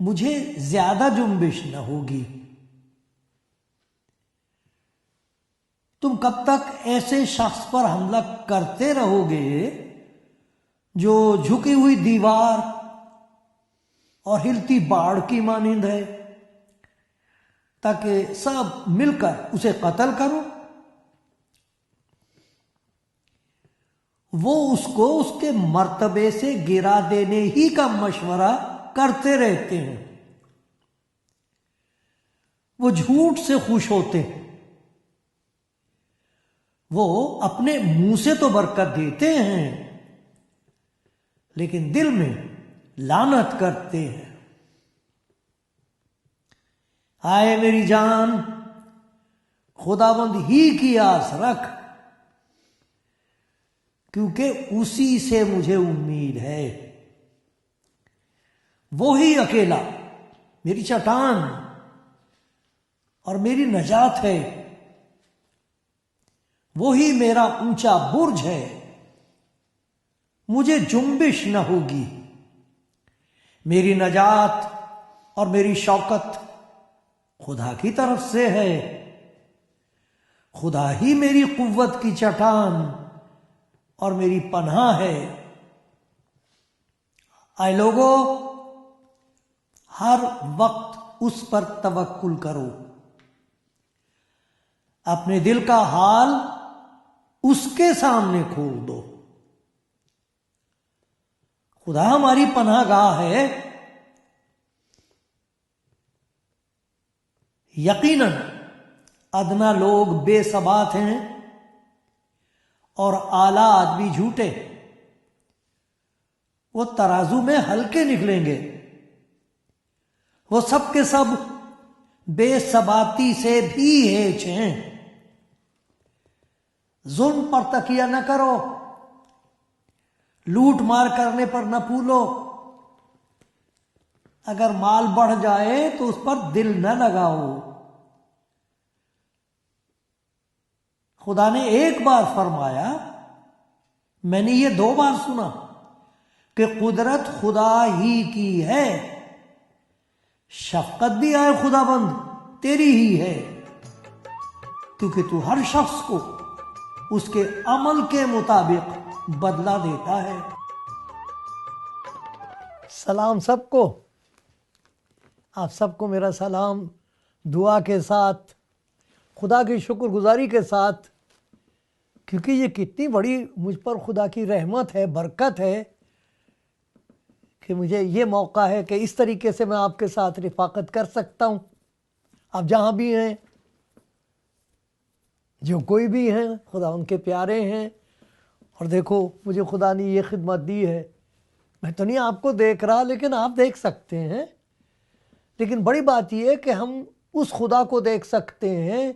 مجھے زیادہ جنبش نہ ہوگی۔ تم کب تک ایسے شخص پر حملہ کرتے رہو گے جو جھکی ہوئی دیوار اور ہلتی باڑ کی مانند ہے، تاکہ سب مل کر اسے قتل کرو؟ وہ اس کو اس کے مرتبے سے گرا دینے ہی کا مشورہ کرتے رہتے ہیں۔ وہ جھوٹ سے خوش ہوتے ہیں، وہ اپنے منہ سے تو برکت دیتے ہیں لیکن دل میں لعنت کرتے ہیں۔ آئے میری جان، خداوند ہی کی آس رکھ، کیونکہ اسی سے مجھے امید ہے۔ وہی اکیلا میری چٹان اور میری نجات ہے، وہی میرا اونچا برج ہے، مجھے جنبش نہ ہوگی۔ میری نجات اور میری شوکت خدا کی طرف سے ہے، خدا ہی میری قوت کی چٹان اور میری پناہ ہے۔ اے لوگو، ہر وقت اس پر توکل کرو، اپنے دل کا حال اس کے سامنے کھول دو۔ خدا ہماری پناہ گاہ ہے۔ یقیناً ادنا لوگ بے ثبات ہیں اور اعلیٰ آدمی جھوٹے، وہ ترازو میں ہلکے نکلیں گے۔ وہ سب کے سب بے ثباتی سے بھی ہیچ ہیں۔ ظلم پر تکیہ نہ کرو، لوٹ مار کرنے پر نہ پھولو۔ اگر مال بڑھ جائے تو اس پر دل نہ لگاؤ۔ خدا نے ایک بار فرمایا، میں نے یہ 2 بار سنا کہ قدرت خدا ہی کی ہے، شفقت بھی آئے خدا بند تیری ہی ہے، کیونکہ تو ہر شخص کو اس کے عمل کے مطابق بدلہ دیتا ہے۔ سلام سب کو، آپ سب کو میرا سلام، دعا کے ساتھ، خدا کی شکر گزاری کے ساتھ، کیونکہ یہ کتنی بڑی مجھ پر خدا کی رحمت ہے، برکت ہے کہ مجھے یہ موقع ہے کہ اس طریقے سے میں آپ کے ساتھ رفاقت کر سکتا ہوں۔ آپ جہاں بھی ہیں، جو کوئی بھی ہیں، خدا ان کے پیارے ہیں۔ اور دیکھو مجھے خدا نے یہ خدمت دی ہے، میں تو نہیں آپ کو دیکھ رہا لیکن آپ دیکھ سکتے ہیں۔ لیکن بڑی بات یہ ہے کہ ہم اس خدا کو دیکھ سکتے ہیں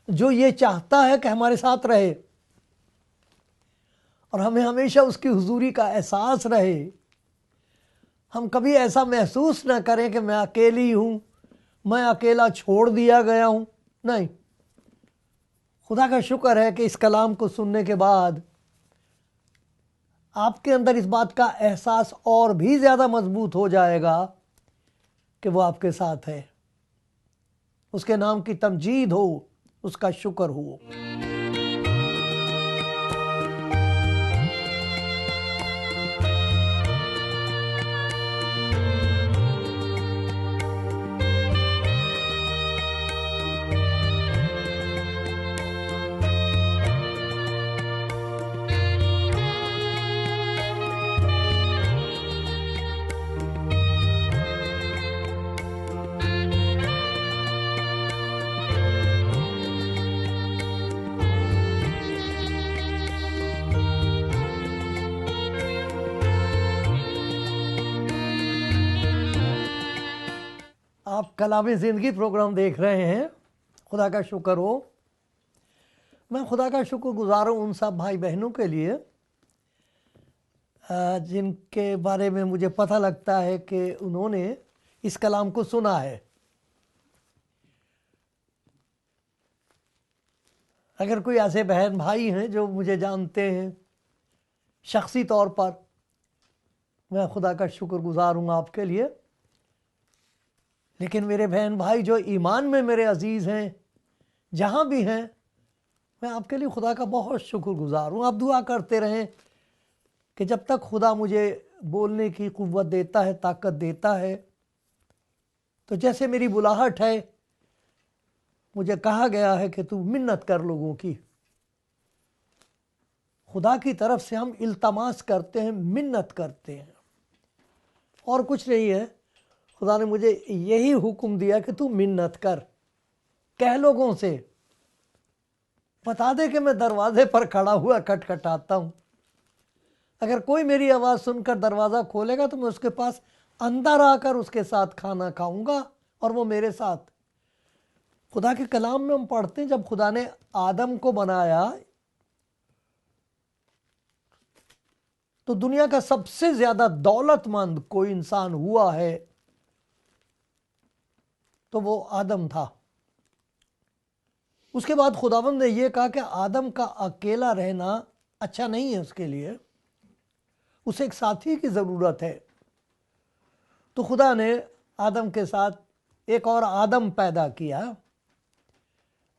جو یہ چاہتا ہے کہ ہمارے ساتھ رہے اور ہمیں ہمیشہ اس کی حضوری کا احساس رہے۔ ہم کبھی ایسا محسوس نہ کریں کہ میں اکیلی ہوں، میں اکیلا چھوڑ دیا گیا ہوں۔ نہیں، خدا کا شکر ہے کہ اس کلام کو سننے کے بعد آپ کے اندر اس بات کا احساس اور بھی زیادہ مضبوط ہو جائے گا کہ وہ آپ کے ساتھ ہے۔ اس کے نام کی تمجید ہو، اس کا شکر ہو۔ آپ کلام زندگی پروگرام دیکھ رہے ہیں، خدا کا شکر ہو۔ میں خدا کا شکر گزار ہوں ان سب بھائی بہنوں کے لیے جن کے بارے میں مجھے پتہ لگتا ہے کہ انہوں نے اس کلام کو سنا ہے۔ اگر کوئی ایسے بہن بھائی ہیں جو مجھے جانتے ہیں شخصی طور پر، میں خدا کا شکر گزار ہوں آپ کے لیے۔ لیکن میرے بہن بھائی جو ایمان میں میرے عزیز ہیں جہاں بھی ہیں، میں آپ کے لیے خدا کا بہت شکر گزار ہوں۔ آپ دعا کرتے رہیں کہ جب تک خدا مجھے بولنے کی قوت دیتا ہے، طاقت دیتا ہے، تو جیسے میری بلاہٹ ہے، مجھے کہا گیا ہے کہ تو منت کر لوگوں کی۔ خدا کی طرف سے ہم التماس کرتے ہیں، منت کرتے ہیں، اور کچھ نہیں ہے۔ خدا نے مجھے یہی حکم دیا کہ تو منت کر، کہہ لوگوں سے، بتا دے کہ میں دروازے پر کھڑا ہوا کھٹکھٹاتا ہوں، اگر کوئی میری آواز سن کر دروازہ کھولے گا تو میں اس کے پاس اندر آ کر اس کے ساتھ کھانا کھاؤں گا اور وہ میرے ساتھ۔ خدا کے کلام میں ہم پڑھتے ہیں جب خدا نے آدم کو بنایا تو دنیا کا سب سے زیادہ دولت مند کوئی انسان ہوا ہے تو وہ آدم تھا۔ اس کے بعد خداوند نے یہ کہا کہ آدم کا اکیلا رہنا اچھا نہیں ہے اس کے لیے، اسے ایک ساتھی کی ضرورت ہے۔ تو خدا نے آدم کے ساتھ ایک اور آدم پیدا کیا،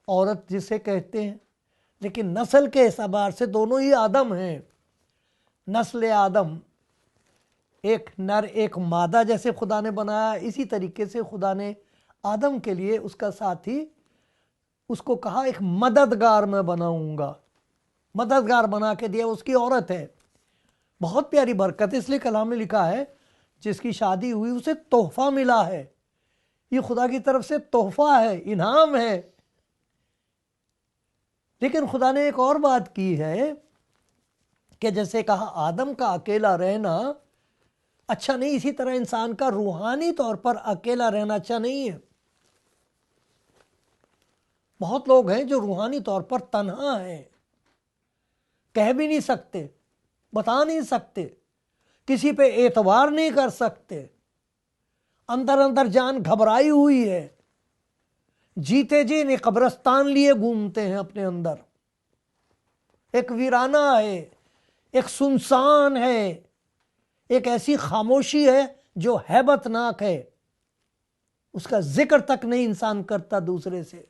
عورت جسے کہتے ہیں، لیکن نسل کے اعتبار سے دونوں ہی آدم ہیں۔ نسل آدم، ایک نر ایک مادہ جیسے خدا نے بنایا، اسی طریقے سے خدا نے آدم کے لیے اس کا ساتھی، اس کو کہا ایک مددگار میں بناؤں گا، مددگار بنا کے دیا، اس کی عورت ہے۔ بہت پیاری برکت، اس لیے کلام میں لکھا ہے جس کی شادی ہوئی اسے تحفہ ملا ہے۔ یہ خدا کی طرف سے تحفہ ہے، انعام ہے۔ لیکن خدا نے ایک اور بات کی ہے کہ جیسے کہا آدم کا اکیلا رہنا اچھا نہیں، اسی طرح انسان کا روحانی طور پر اکیلا رہنا اچھا نہیں ہے۔ بہت لوگ ہیں جو روحانی طور پر تنہا ہیں، کہہ بھی نہیں سکتے، بتا نہیں سکتے، کسی پہ اعتبار نہیں کر سکتے، اندر اندر جان گھبرائی ہوئی ہے، جیتے جی نے قبرستان لیے گھومتے ہیں اپنے اندر۔ ایک ویرانہ ہے، ایک سنسان ہے، ایک ایسی خاموشی ہے جو ہیبت ناک ہے، اس کا ذکر تک نہیں انسان کرتا دوسرے سے۔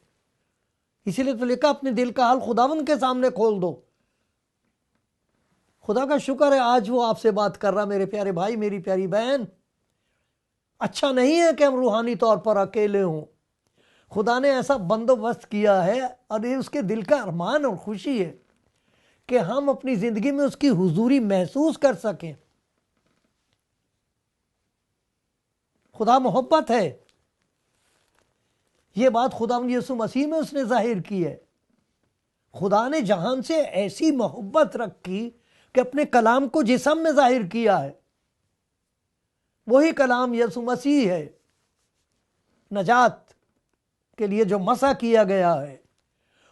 اسی لیے تو لکھا اپنے دل کا حال خداوند کے سامنے کھول دو۔ خدا کا شکر ہے آج وہ آپ سے بات کر رہا، میرے پیارے بھائی، میری پیاری بہن۔ اچھا نہیں ہے کہ ہم روحانی طور پر اکیلے ہوں۔ خدا نے ایسا بندوبست کیا ہے اور یہ اس کے دل کا ارمان اور خوشی ہے کہ ہم اپنی زندگی میں اس کی حضوری محسوس کر سکیں۔ خدا محبت ہے، یہ بات خداوند یسوع مسیح میں اس نے ظاہر کی ہے۔ خدا نے جہان سے ایسی محبت رکھی کہ اپنے کلام کو جسم میں ظاہر کیا ہے۔ وہی کلام یسوع مسیح ہے، نجات کے لیے جو مسح کیا گیا ہے۔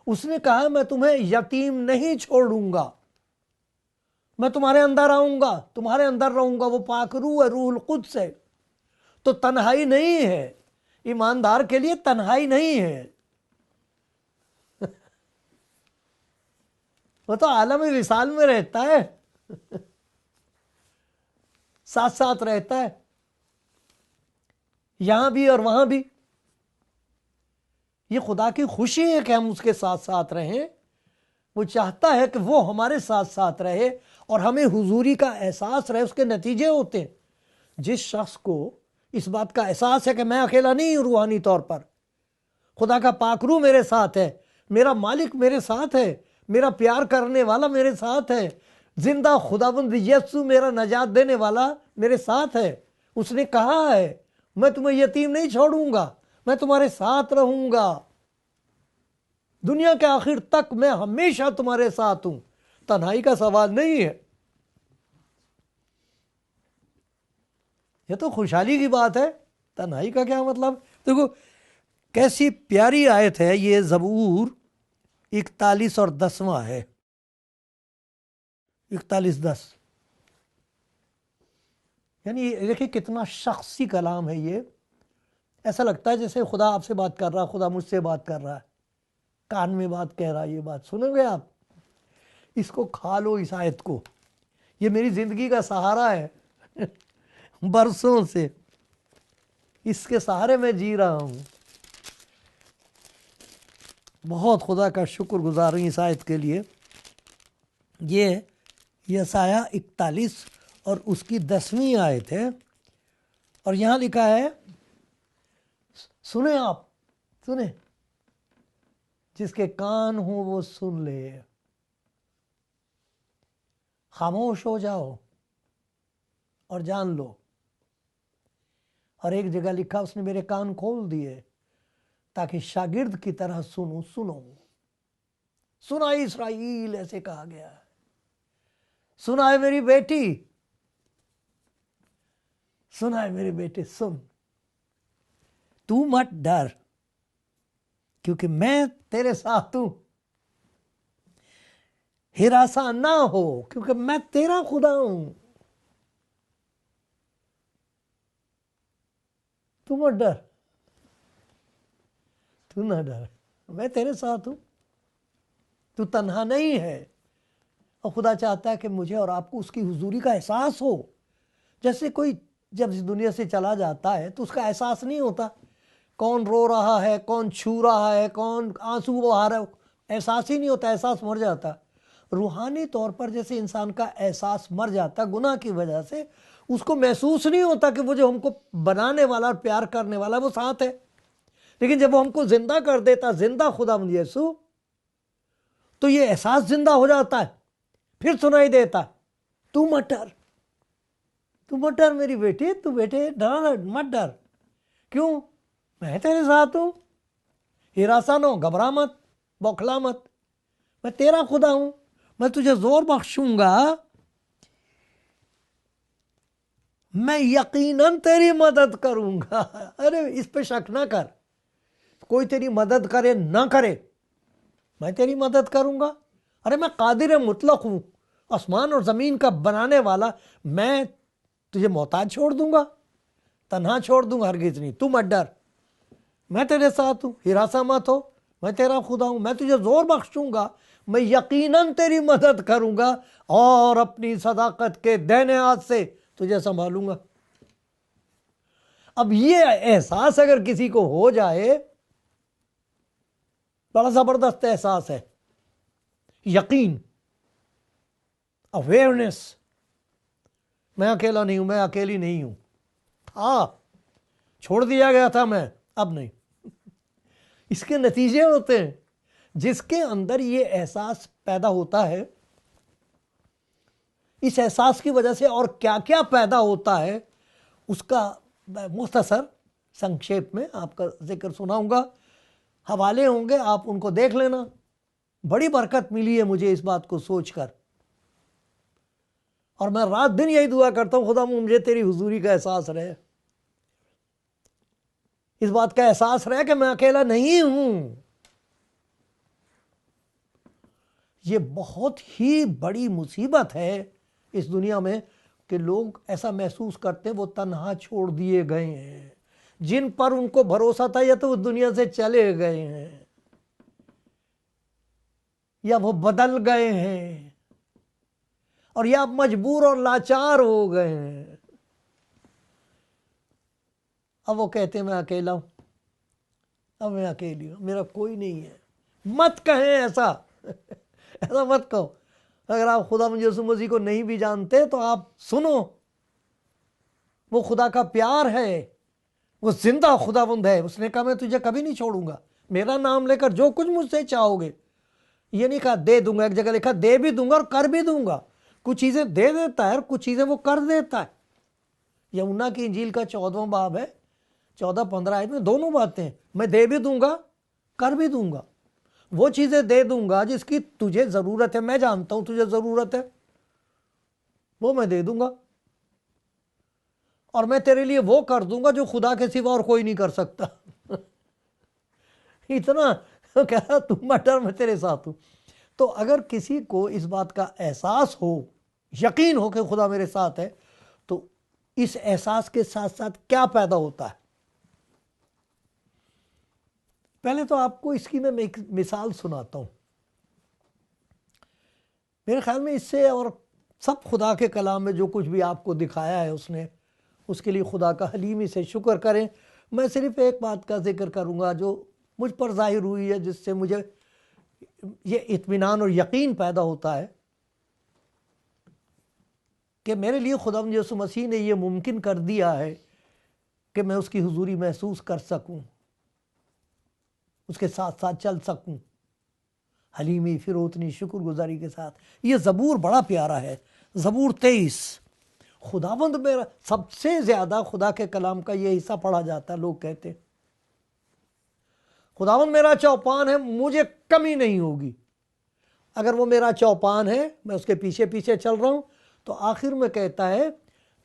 اس نے کہا میں تمہیں یتیم نہیں چھوڑوں گا، میں تمہارے اندر آؤں گا، تمہارے اندر رہوں گا۔ وہ پاک روح ہے، روح القدس ہے۔ تو تنہائی نہیں ہے، ایماندار کے لیے تنہائی نہیں ہے۔ وہ تو عالم وصال میں رہتا ہے، ساتھ ساتھ رہتا ہے، یہاں بھی اور وہاں بھی۔ یہ خدا کی خوشی ہے کہ ہم اس کے ساتھ ساتھ رہیں۔ وہ چاہتا ہے کہ وہ ہمارے ساتھ ساتھ رہے اور ہمیں حضوری کا احساس رہے۔ اس کے نتیجے ہوتے ہیں۔ جس شخص کو اس بات کا احساس ہے کہ میں اکیلا نہیں ہوں روحانی طور پر، خدا کا پاک روح میرے ساتھ ہے، میرا مالک میرے ساتھ ہے، میرا پیار کرنے والا میرے ساتھ ہے، زندہ خداوند یسوع میرا نجات دینے والا میرے ساتھ ہے۔ اس نے کہا ہے میں تمہیں یتیم نہیں چھوڑوں گا، میں تمہارے ساتھ رہوں گا، دنیا کے آخر تک میں ہمیشہ تمہارے ساتھ ہوں۔ تنہائی کا سوال نہیں ہے، یہ تو خوشحالی کی بات ہے۔ تنہائی کا کیا مطلب؟ دیکھو کیسی پیاری آیت ہے یہ، زبور 41 اور 10واں ہے، 41:10۔ یعنی دیکھیں کتنا شخصی کلام ہے یہ۔ ایسا لگتا ہے جیسے خدا آپ سے بات کر رہا، خدا مجھ سے بات کر رہا ہے، کان میں بات کہہ رہا ہے۔ یہ بات سنیں گے آپ؟ اس کو کھا لو، اس آیت کو، یہ میری زندگی کا سہارا ہے برسوں سے۔ اس کے سہارے میں جی رہا ہوں. بہت خدا کا شکر گزار ہوں اس آیت کے لیے. یہ یسایہ 41 اور اس کی 10ویں آیت ہے، اور یہاں لکھا ہے، سنیں آپ، سنیں، جس کے کان ہوں وہ سن لے. خاموش ہو جاؤ اور جان لو. اور ایک جگہ لکھا اس نے میرے کان کھول دیے تاکہ شاگرد کی طرح سنو. سنا اسرائیل ایسے کہا گیا ہے. سنا ہے میری بیٹی، سنا ہے میرے بیٹے، سن. تو مت ڈر کیونکہ میں تیرے ساتھ ہوں. ہراساں نہ ہو کیونکہ میں تیرا خدا ہوں. تو مت ڈر، تو نہ ڈر، میں تیرے ساتھ ہوں. تو تنہا نہیں ہے. اور خدا چاہتا ہے کہ مجھے اور آپ کو اس کی حضوری کا احساس ہو. جیسے کوئی جب اس دنیا سے چلا جاتا ہے تو اس کا احساس نہیں ہوتا کون رو رہا ہے، کون چھو رہا ہے، کون آنسو بہا رہا ہے، احساس ہی نہیں ہوتا، احساس مر جاتا. روحانی طور پر جیسے انسان کا احساس مر جاتا گناہ کی وجہ سے، اس کو محسوس نہیں ہوتا کہ وہ جو ہم کو بنانے والا اور پیار کرنے والا وہ ساتھ ہے. لیکن جب وہ ہم کو زندہ کر دیتا، زندہ خداوند یسوع، تو یہ احساس زندہ ہو جاتا ہے. پھر سنائی دیتا، تو مت ڈر، تو مت ڈر میری بیٹی، تو بیٹے ڈر مت ڈر. کیوں؟ میں تیرے ساتھ ہوں. ہراساں نہ ہو، گھبرا مت، بوکھلا مت. میں تیرا خدا ہوں. میں تجھے زور بخشوں گا. میں یقیناً تیری مدد کروں گا. ارے اس پہ شک نہ کر. کوئی تیری مدد کرے نہ کرے، میں تیری مدد کروں گا. ارے میں قادر مطلق ہوں، آسمان اور زمین کا بنانے والا. میں تجھے محتاج چھوڑ دوں گا، تنہا چھوڑ دوں گا؟ ہرگز نہیں. تو مت ڈر، میں تیرے ساتھ ہوں. ہراساں مت ہو، میں تیرا خدا ہوں. میں تجھے زور بخشوں گا، میں یقیناً تیری مدد کروں گا اور اپنی صداقت کے دائنے ہاتھ سے تجھے سنبھالوں گا. اب یہ احساس اگر کسی کو ہو جائے، بڑا زبردست احساس ہے. یقین، اویئرنس، میں اکیلا نہیں ہوں، میں اکیلی نہیں ہوں. چھوڑ دیا گیا تھا میں، اب نہیں. اس کے نتیجے ہوتے ہیں. جس کے اندر یہ احساس پیدا ہوتا ہے، اس احساس کی وجہ سے اور کیا کیا پیدا ہوتا ہے اس کا میں مختصر سنکشیپ میں آپ کا ذکر سناؤں گا. حوالے ہوں گے، آپ ان کو دیکھ لینا. بڑی برکت ملی ہے مجھے اس بات کو سوچ کر، اور میں رات دن یہی دعا کرتا ہوں، خدا مجھے تیری حضوری کا احساس رہے، اس بات کا احساس رہے کہ میں اکیلا نہیں ہوں. یہ بہت ہی بڑی مصیبت ہے اس دنیا میں کہ لوگ ایسا محسوس کرتے ہیں وہ تنہا چھوڑ دیے گئے ہیں. جن پر ان کو بھروسہ تھا یا تو وہ دنیا سے چلے گئے ہیں یا وہ بدل گئے ہیں اور یا مجبور اور لاچار ہو گئے ہیں. اب وہ کہتے ہیں میں اکیلا ہوں، اب میں اکیلی ہوں، میرا کوئی نہیں ہے. مت کہیں ایسا. ایسا مت کہو. اگر آپ خدا یسوع مسیح کو نہیں بھی جانتے تو آپ سنو، وہ خدا کا پیار ہے، وہ زندہ خداوند ہے. اس نے کہا میں تجھے کبھی نہیں چھوڑوں گا. میرا نام لے کر جو کچھ مجھ سے چاہو گے، یہ نہیں کہا دے دوں گا. ایک جگہ لکھا دے بھی دوں گا اور کر بھی دوں گا. کچھ چیزیں دے دیتا ہے اور کچھ چیزیں وہ کر دیتا ہے. یوحنا کی انجیل کا 14واں باب ہے، 14-15 آیت میں دونوں باتیں ہیں. میں دے بھی دوں گا، کر بھی دوں گا. وہ چیزیں دے دوں گا جس کی تجھے ضرورت ہے. میں جانتا ہوں تجھے ضرورت ہے، وہ میں دے دوں گا. اور میں تیرے لیے وہ کر دوں گا جو خدا کے سوا اور کوئی نہیں کر سکتا. اتنا کہہ رہا تم مت ڈر، میں تیرے ساتھ ہوں. تو اگر کسی کو اس بات کا احساس ہو، یقین ہو کہ خدا میرے ساتھ ہے، تو اس احساس کے ساتھ ساتھ کیا پیدا ہوتا ہے؟ پہلے تو آپ کو اس کی میں ایک مثال سناتا ہوں. میرے خیال میں اس سے اور سب خدا کے کلام میں جو کچھ بھی آپ کو دکھایا ہے اس نے، اس کے لیے خدا کا حلیمی سے شکر کریں. میں صرف ایک بات کا ذکر کروں گا جو مجھ پر ظاہر ہوئی ہے، جس سے مجھے یہ اطمینان اور یقین پیدا ہوتا ہے کہ میرے لیے خداوند یسوع مسیح نے یہ ممکن کر دیا ہے کہ میں اس کی حضوری محسوس کر سکوں، اس کے ساتھ ساتھ چل سکوں حلیمی فروتنی شکر گزاری کے ساتھ۔ یہ زبور بڑا پیارا ہے، زبور 23۔ خداوند میرا، سب سے زیادہ خدا کے کلام کا یہ حصہ پڑھا جاتا ہے، لوگ کہتے ہیں خداوند میرا چوپان ہے، مجھے کمی نہیں ہوگی۔ اگر وہ میرا چوپان ہے، میں اس کے پیچھے پیچھے چل رہا ہوں، تو آخر میں کہتا ہے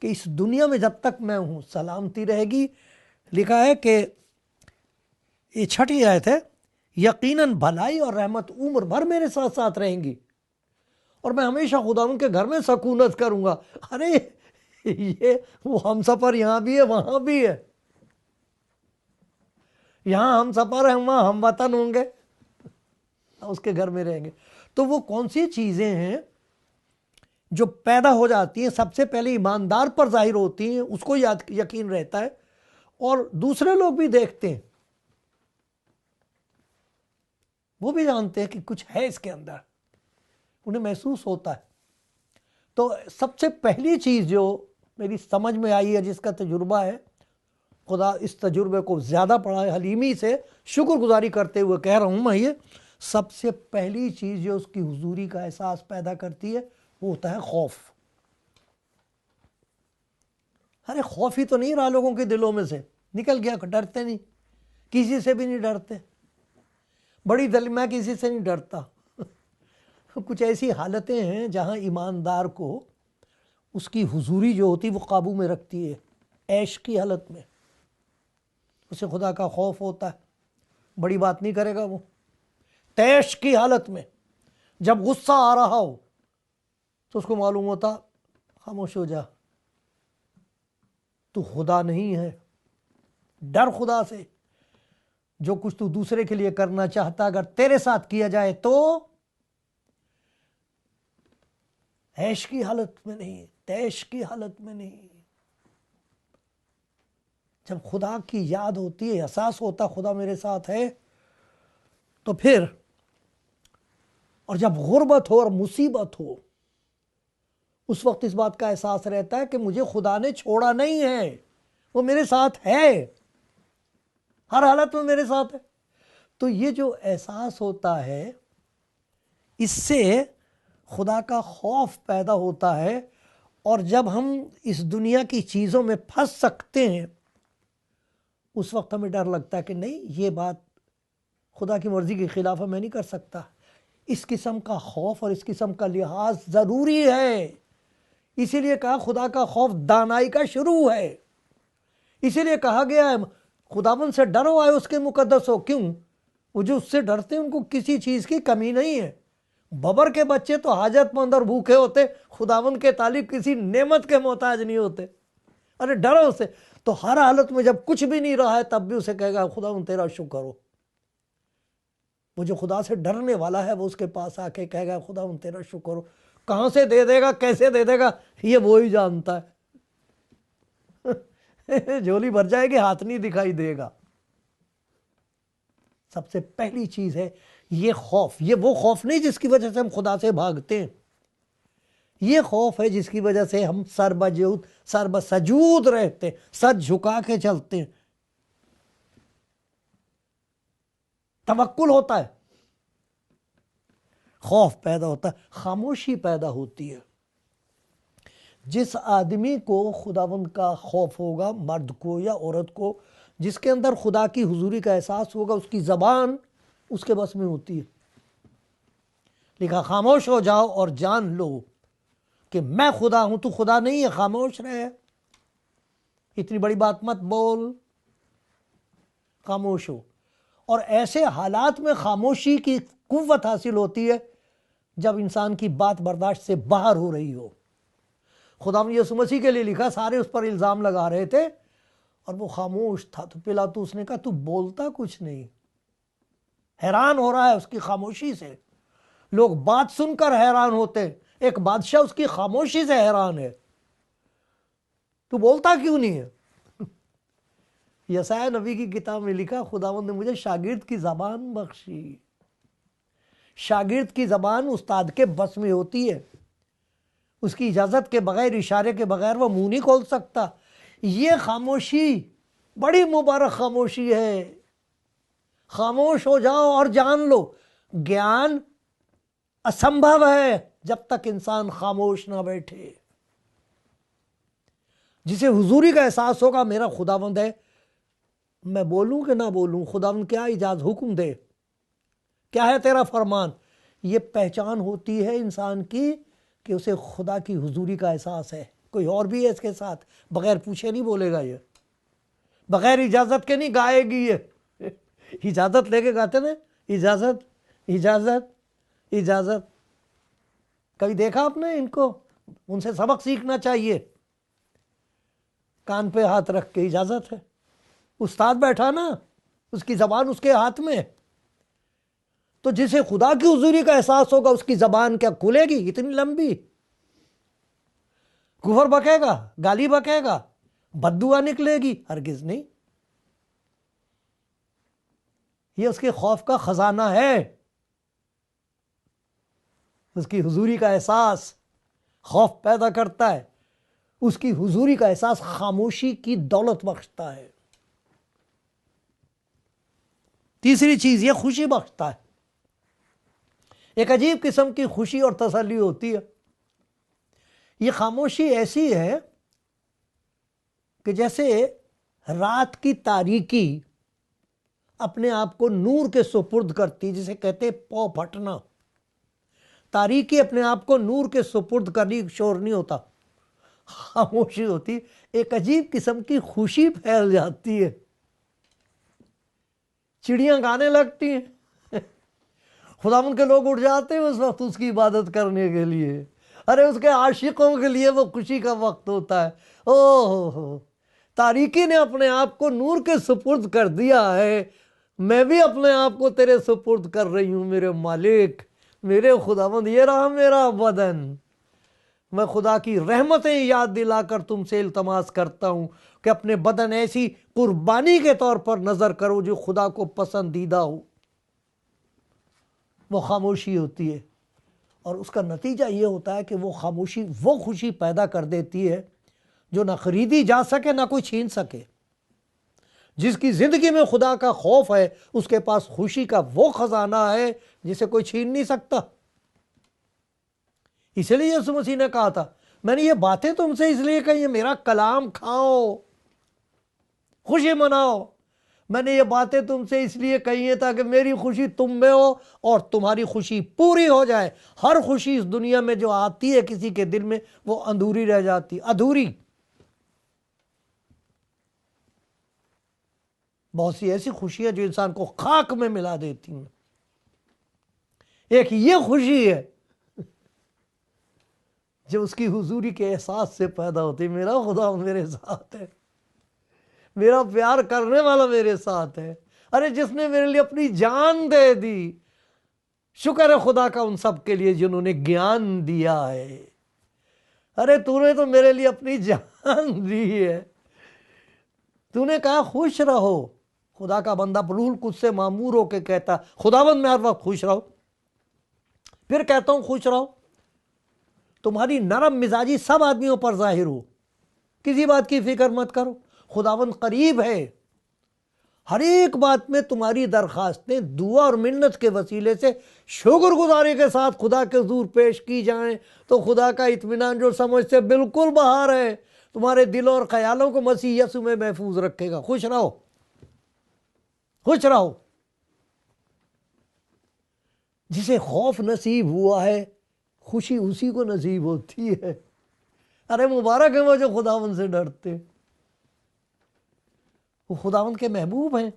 کہ اس دنیا میں جب تک میں ہوں سلامتی رہے گی۔ لکھا ہے کہ یہ 6 آیت ہے، یقیناً بھلائی اور رحمت عمر بھر میرے ساتھ ساتھ رہیں گی، اور میں ہمیشہ خداوند کے گھر میں سکونت کروں گا۔ ارے یہ وہ ہم سفر یہاں بھی ہے، وہاں بھی ہے۔ یہاں ہم سفر ہیں، وہاں ہم وطن ہوں گے، اس کے گھر میں رہیں گے۔ تو وہ کون سی چیزیں ہیں جو پیدا ہو جاتی ہیں؟ سب سے پہلے ایماندار پر ظاہر ہوتی ہیں، اس کو یقین رہتا ہے، اور دوسرے لوگ بھی دیکھتے ہیں، وہ بھی جانتے ہیں کہ کچھ ہے اس کے اندر، انہیں محسوس ہوتا ہے۔ تو سب سے پہلی چیز جو میری سمجھ میں آئی ہے، جس کا تجربہ ہے، خدا اس تجربے کو زیادہ پڑھا ہے، حلیمی سے شکر گزاری کرتے ہوئے کہہ رہا ہوں میں، یہ سب سے پہلی چیز جو اس کی حضوری کا احساس پیدا کرتی ہے وہ ہوتا ہے خوف۔ ارے خوف ہی تو نہیں رہا لوگوں کے دلوں میں سے، نکل گیا، ڈرتے نہیں، کسی سے بھی نہیں ڈرتے، بڑی دل میں کسی سے نہیں ڈرتا۔ کچھ ایسی حالتیں ہیں جہاں ایماندار کو اس کی حضوری جو ہوتی وہ قابو میں رکھتی ہے۔ عیش کی حالت میں اسے خدا کا خوف ہوتا ہے، بڑی بات نہیں کرے گا وہ۔ تیش کی حالت میں جب غصہ آ رہا ہو تو اس کو معلوم ہوتا خاموش ہو جا، تو خدا نہیں ہے، ڈر خدا سے۔ جو کچھ تو دوسرے کے لیے کرنا چاہتا اگر تیرے ساتھ کیا جائے تو عیش کی حالت میں نہیں، تیش کی حالت میں نہیں۔ جب خدا کی یاد ہوتی ہے، احساس ہوتا خدا میرے ساتھ ہے، تو پھر، اور جب غربت ہو اور مصیبت ہو، اس وقت اس بات کا احساس رہتا ہے کہ مجھے خدا نے چھوڑا نہیں ہے، وہ میرے ساتھ ہے، ہر حالت میں میرے ساتھ ہے۔ تو یہ جو احساس ہوتا ہے، اس سے خدا کا خوف پیدا ہوتا ہے، اور جب ہم اس دنیا کی چیزوں میں پھنس سکتے ہیں، اس وقت ہمیں ڈر لگتا ہے کہ نہیں، یہ بات خدا کی مرضی کے خلاف ہے، میں نہیں کر سکتا۔ اس قسم کا خوف اور اس قسم کا لحاظ ضروری ہے۔ اسی لیے کہا خدا کا خوف دانائی کا شروع ہے۔ اسی لیے کہا گیا ہے خداوند سے ڈرو آئے اس کے مقدس ہو۔ کیوں؟ وہ جو اس سے ڈرتے ہیں ان کو کسی چیز کی کمی نہیں ہے۔ ببر کے بچے تو حاجت مند اور بھوکے ہوتے، خداوند کے طالب کسی نعمت کے محتاج نہیں ہوتے۔ ارے ڈرو اسے، تو ہر حالت میں جب کچھ بھی نہیں رہا ہے تب بھی اسے کہے گا خداوند تیرا شکر ہو۔ وہ جو خدا سے ڈرنے والا ہے وہ اس کے پاس آ کے کہے گا خداوند تیرا شکر ہو۔ کہاں سے دے دے گا، کیسے دے دے گا، یہ وہی جانتا ہے۔ جھولی بھر جائے گی، ہاتھ نہیں دکھائی دے گا۔ سب سے پہلی چیز ہے یہ خوف۔ یہ وہ خوف نہیں جس کی وجہ سے ہم خدا سے بھاگتے ہیں، یہ خوف ہے جس کی وجہ سے ہم سر بسجود رہتے، سر جھکا کے چلتے ہیں۔ توکل ہوتا ہے، خوف پیدا ہوتا ہے، خاموشی پیدا ہوتی ہے۔ جس آدمی کو خداوند کا خوف ہوگا، مرد کو یا عورت کو، جس کے اندر خدا کی حضوری کا احساس ہوگا، اس کی زبان اس کے بس میں ہوتی ہے۔ لکھا خاموش ہو جاؤ اور جان لو کہ میں خدا ہوں، تو خدا نہیں ہے، خاموش رہے، اتنی بڑی بات مت بول، خاموش ہو۔ اور ایسے حالات میں خاموشی کی قوت حاصل ہوتی ہے جب انسان کی بات برداشت سے باہر ہو رہی ہو۔ خداوند یسوع مسیح کے لیے لکھا، سارے اس پر الزام لگا رہے تھے اور وہ خاموش تھا، تو پیلاطس نے کہا تو بولتا کچھ نہیں۔ حیران ہو رہا ہے اس کی خاموشی سے، لوگ بات سن کر حیران ہوتے، ایک بادشاہ اس کی خاموشی سے حیران ہے، تو بولتا کیوں نہیں ہے؟ یسایا نبی کی کتاب میں لکھا خداوند نے مجھے شاگرد کی زبان بخشی. شاگرد کی زبان استاد کے بس میں ہوتی ہے. اس کی اجازت کے بغیر، اشارے کے بغیر وہ منہ نہیں کھول سکتا. یہ خاموشی بڑی مبارک خاموشی ہے. خاموش ہو جاؤ اور جان لو گیان اسمبھو ہے جب تک انسان خاموش نہ بیٹھے. جسے حضوری کا احساس ہوگا میرا خداوند ہے، میں بولوں کہ نہ بولوں، خداوند کیا اجازت حکم دے، کیا ہے تیرا فرمان. یہ پہچان ہوتی ہے انسان کی کہ اسے خدا کی حضوری کا احساس ہے. کوئی اور بھی ہے اس کے ساتھ، بغیر پوچھے نہیں بولے گا، یہ بغیر اجازت کے نہیں گائے گی. یہ اجازت لے کے گاتے نا، اجازت اجازت اجازت. کبھی دیکھا آپ نے ان کو؟ ان سے سبق سیکھنا چاہیے. کان پہ ہاتھ رکھ کے اجازت ہے. استاد بیٹھا نا، اس کی زبان اس کے ہاتھ میں. تو جسے خدا کی حضوری کا احساس ہوگا اس کی زبان کیا کھلے گی اتنی لمبی؟ کفر بکے گا، گالی بکے گا، بد دعا نکلے گی؟ ہرگز نہیں. یہ اس کے خوف کا خزانہ ہے. اس کی حضوری کا احساس خوف پیدا کرتا ہے. اس کی حضوری کا احساس خاموشی کی دولت بخشتا ہے. تیسری چیز یہ خوشی بخشتا ہے. ایک عجیب قسم کی خوشی اور تسلی ہوتی ہے. یہ خاموشی ایسی ہے کہ جیسے رات کی تاریکی اپنے آپ کو نور کے سپرد کرتی، جسے کہتے پو پھٹنا. تاریکی اپنے آپ کو نور کے سپرد کرنی، شور نہیں ہوتا، خاموشی ہوتی. ایک عجیب قسم کی خوشی پھیل جاتی ہے. چڑیاں گانے لگتی ہیں، خداوند کے لوگ اٹھ جاتے ہیں اس وقت اس کی عبادت کرنے کے لیے. ارے اس کے عاشقوں کے لیے وہ خوشی کا وقت ہوتا ہے. اوہ، تاریکی نے اپنے آپ کو نور کے سپرد کر دیا ہے. میں بھی اپنے آپ کو تیرے سپرد کر رہی ہوں میرے مالک، میرے خداوند. یہ رہا میرا بدن. میں خدا کی رحمتیں یاد دلا کر تم سے التماس کرتا ہوں کہ اپنے بدن ایسی قربانی کے طور پر نظر کرو جو خدا کو پسندیدہ ہو. وہ خاموشی ہوتی ہے، اور اس کا نتیجہ یہ ہوتا ہے کہ وہ خاموشی وہ خوشی پیدا کر دیتی ہے جو نہ خریدی جا سکے نہ کوئی چھین سکے. جس کی زندگی میں خدا کا خوف ہے اس کے پاس خوشی کا وہ خزانہ ہے جسے کوئی چھین نہیں سکتا. اس لیے یسوع مسیح نے کہا تھا میں نے یہ باتیں تم سے اس لیے کہی، میرا کلام کھاؤ، خوشی مناؤ. میں نے یہ باتیں تم سے اس لیے کہی ہیں تاکہ میری خوشی تم میں ہو اور تمہاری خوشی پوری ہو جائے. ہر خوشی اس دنیا میں جو آتی ہے کسی کے دل میں وہ ادھوری رہ جاتی، ادھوری. بہت سی ایسی خوشیاں جو انسان کو خاک میں ملا دیتی ہیں. ایک یہ خوشی ہے جو اس کی حضوری کے احساس سے پیدا ہوتی ہے. میرا خدا میرے ساتھ ہے، میرا پیار کرنے والا میرے ساتھ ہے. ارے جس نے میرے لیے اپنی جان دے دی. شکر ہے خدا کا ان سب کے لیے جنہوں نے گیان دیا ہے. ارے تو نے تو میرے لیے اپنی جان دی ہے. تو نے کہا خوش رہو. خدا کا بندہ روح القدس سے معمور ہو کے کہتا خداوند میں ہر وقت خوش رہو. پھر کہتا ہوں خوش رہو. تمہاری نرم مزاجی سب آدمیوں پر ظاہر ہو، کسی بات کی فکر مت کرو. خداوند قریب ہے. ہر ایک بات میں تمہاری درخواستیں دعا اور منت کے وسیلے سے شکر گزاری کے ساتھ خدا کے حضور پیش کی جائیں تو خدا کا اطمینان جو سمجھ سے بالکل باہر ہے تمہارے دلوں اور خیالوں کو مسیح یسوع میں محفوظ رکھے گا. خوش رہو، خوش رہو. جسے خوف نصیب ہوا ہے خوشی اسی کو نصیب ہوتی ہے. ارے مبارک ہے وہ جو خداوند سے ڈرتے، وہ خداوند کے محبوب ہیں.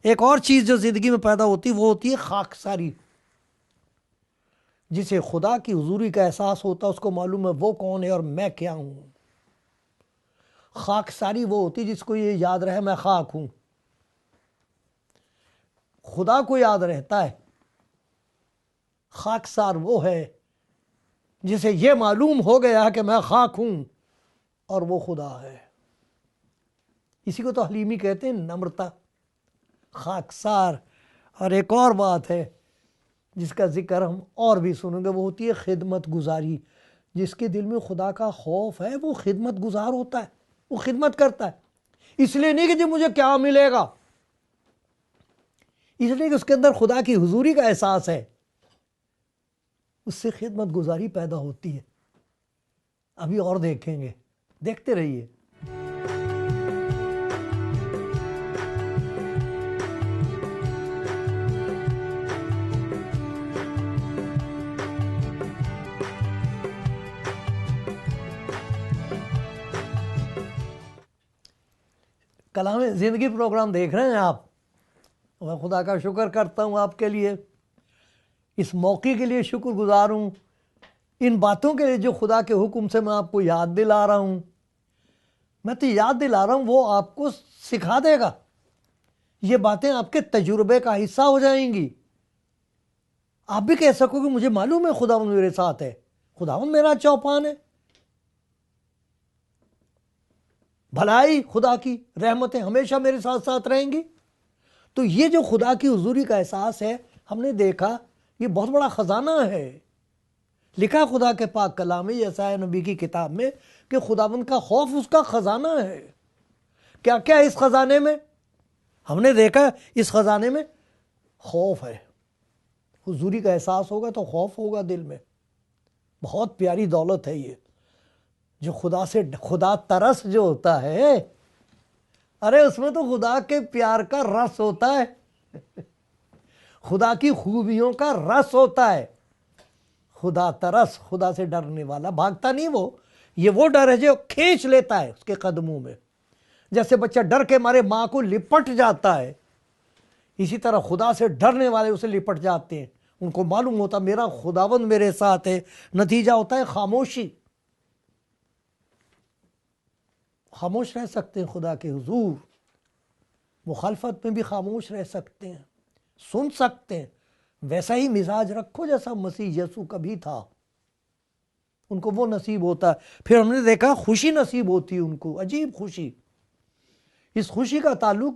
ایک اور چیز جو زندگی میں پیدا ہوتی وہ ہوتی ہے خاکساری. جسے خدا کی حضوری کا احساس ہوتا اس کو معلوم ہے وہ کون ہے اور میں کیا ہوں. خاکساری وہ ہوتی جس کو یہ یاد رہے میں خاک ہوں. خدا کو یاد رہتا ہے. خاکسار وہ ہے جسے یہ معلوم ہو گیا کہ میں خاک ہوں اور وہ خدا ہے. اسی کو تو حلیمی کہتے ہیں، نمرتا، خاکسار۔ اور ایک اور بات ہے جس کا ذکر ہم اور بھی سنیں گے، وہ ہوتی ہے خدمت گزاری۔ جس کے دل میں خدا کا خوف ہے وہ خدمت گزار ہوتا ہے، وہ خدمت کرتا ہے، اس لیے نہیں کہ جی مجھے کیا ملے گا، اس لیے کہ اس کے اندر خدا کی حضوری کا احساس ہے، اس سے خدمت گزاری پیدا ہوتی ہے۔ ابھی اور دیکھیں گے، دیکھتے رہیے۔ کلام زندگی پروگرام دیکھ رہے ہیں آپ، میں خدا کا شکر کرتا ہوں آپ کے لیے، اس موقع کے لیے شکر گزار ہوں، ان باتوں کے لیے جو خدا کے حکم سے میں آپ کو یاد دلا رہا ہوں۔ میں تو یاد دلا رہا ہوں، وہ آپ کو سکھا دے گا، یہ باتیں آپ کے تجربے کا حصہ ہو جائیں گی۔ آپ بھی کہہ سکو کہ مجھے معلوم ہے خداوند میرے ساتھ ہے، خداوند میرا چوپان ہے، بھلائی خدا کی رحمتیں ہمیشہ میرے ساتھ ساتھ رہیں گی۔ تو یہ جو خدا کی حضوری کا احساس ہے، ہم نے دیکھا یہ بہت بڑا خزانہ ہے۔ لکھا خدا کے پاک کلام میں، یسایہ نبی کی کتاب میں، کہ خداوند کا خوف اس کا خزانہ ہے۔ کیا کیا اس خزانے میں؟ ہم نے دیکھا اس خزانے میں خوف ہے۔ حضوری کا احساس ہوگا تو خوف ہوگا دل میں۔ بہت پیاری دولت ہے یہ، جو خدا سے خدا ترس جو ہوتا ہے، ارے اس میں تو خدا کے پیار کا رس ہوتا ہے، خدا کی خوبیوں کا رس ہوتا ہے۔ خدا ترس، خدا سے ڈرنے والا بھاگتا نہیں، وہ ڈر ہے جو کھینچ لیتا ہے اس کے قدموں میں، جیسے بچہ ڈر کے مارے ماں کو لپٹ جاتا ہے، اسی طرح خدا سے ڈرنے والے اسے لپٹ جاتے ہیں۔ ان کو معلوم ہوتا میرا خداوند میرے ساتھ ہے۔ نتیجہ ہوتا ہے خاموشی، خاموش رہ سکتے ہیں خدا کے حضور، مخالفت میں بھی خاموش رہ سکتے ہیں، سن سکتے ہیں۔ ویسا ہی مزاج رکھو جیسا مسیح یسوع کا بھی تھا، ان کو وہ نصیب ہوتا ہے۔ پھر ہم نے دیکھا خوشی نصیب ہوتی ہے ان کو، عجیب خوشی۔ اس خوشی کا تعلق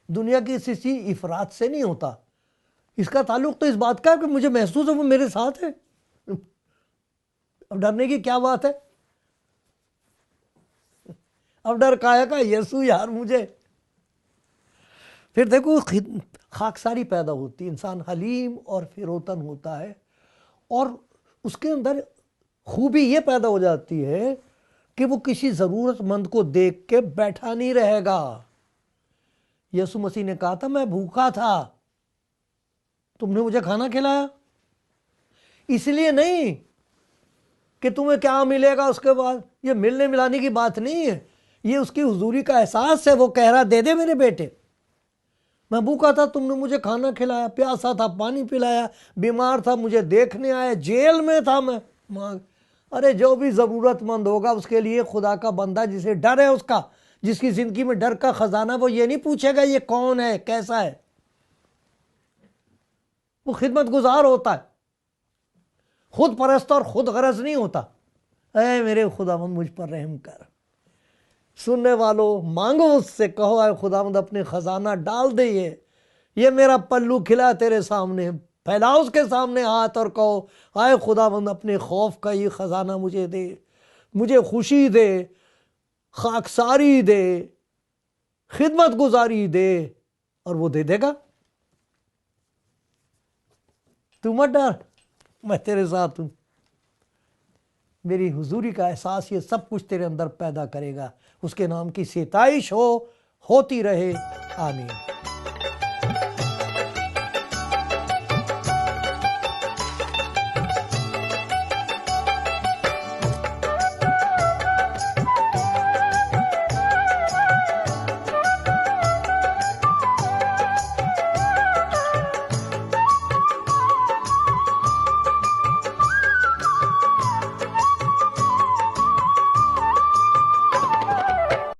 دنیا کی کسی افراد سے نہیں ہوتا، اس کا تعلق تو اس بات کا ہے کہ مجھے محسوس ہے وہ میرے ساتھ ہے۔ اب ڈرنے کی کیا بات ہے؟ اب ڈر کایا کا یسوع یار مجھے۔ پھر دیکھو خاکساری پیدا ہوتی، انسان حلیم اور فروتن ہوتا ہے، اور اس کے اندر خوبی یہ پیدا ہو جاتی ہے کہ وہ کسی ضرورت مند کو دیکھ کے بیٹھا نہیں رہے گا۔ یسوع مسیح نے کہا تھا میں بھوکا تھا، تم نے مجھے کھانا کھلایا۔ اس لیے نہیں کہ تمہیں کیا ملے گا اس کے بعد، یہ ملنے ملانے کی بات نہیں ہے، یہ اس کی حضوری کا احساس ہے۔ وہ کہہ رہا دے دے میرے بیٹے، میں بھوکا تھا تم نے مجھے کھانا کھلایا، پیاسا تھا پانی پلایا، بیمار تھا مجھے دیکھنے آیا، جیل میں تھا میں مانگ۔ ارے جو بھی ضرورت مند ہوگا اس کے لیے خدا کا بندہ جسے ڈر ہے اس کا، جس کی زندگی میں ڈر کا خزانہ، وہ یہ نہیں پوچھے گا یہ کون ہے کیسا ہے، وہ خدمت گزار ہوتا ہے، خود پرست اور خود غرض نہیں ہوتا۔ اے میرے خداوند مجھ پر رحم کر۔ سننے والوں مانگو اس سے، کہو اے خداوند اپنے خزانہ ڈال دے، یہ میرا پلو کھلا تیرے سامنے، پھیلاؤ اس کے سامنے ہاتھ اور کہو اے خداوند اپنے خوف کا یہ خزانہ مجھے دے، مجھے خوشی دے، خاکساری دے، خدمت گزاری دے، اور وہ دے دے گا۔ تو مت ڈر، میں تیرے ساتھ ہوں۔ میری حضوری کا احساس یہ سب کچھ تیرے اندر پیدا کرے گا۔ اس کے نام کی ستائش ہوتی رہے، آمین۔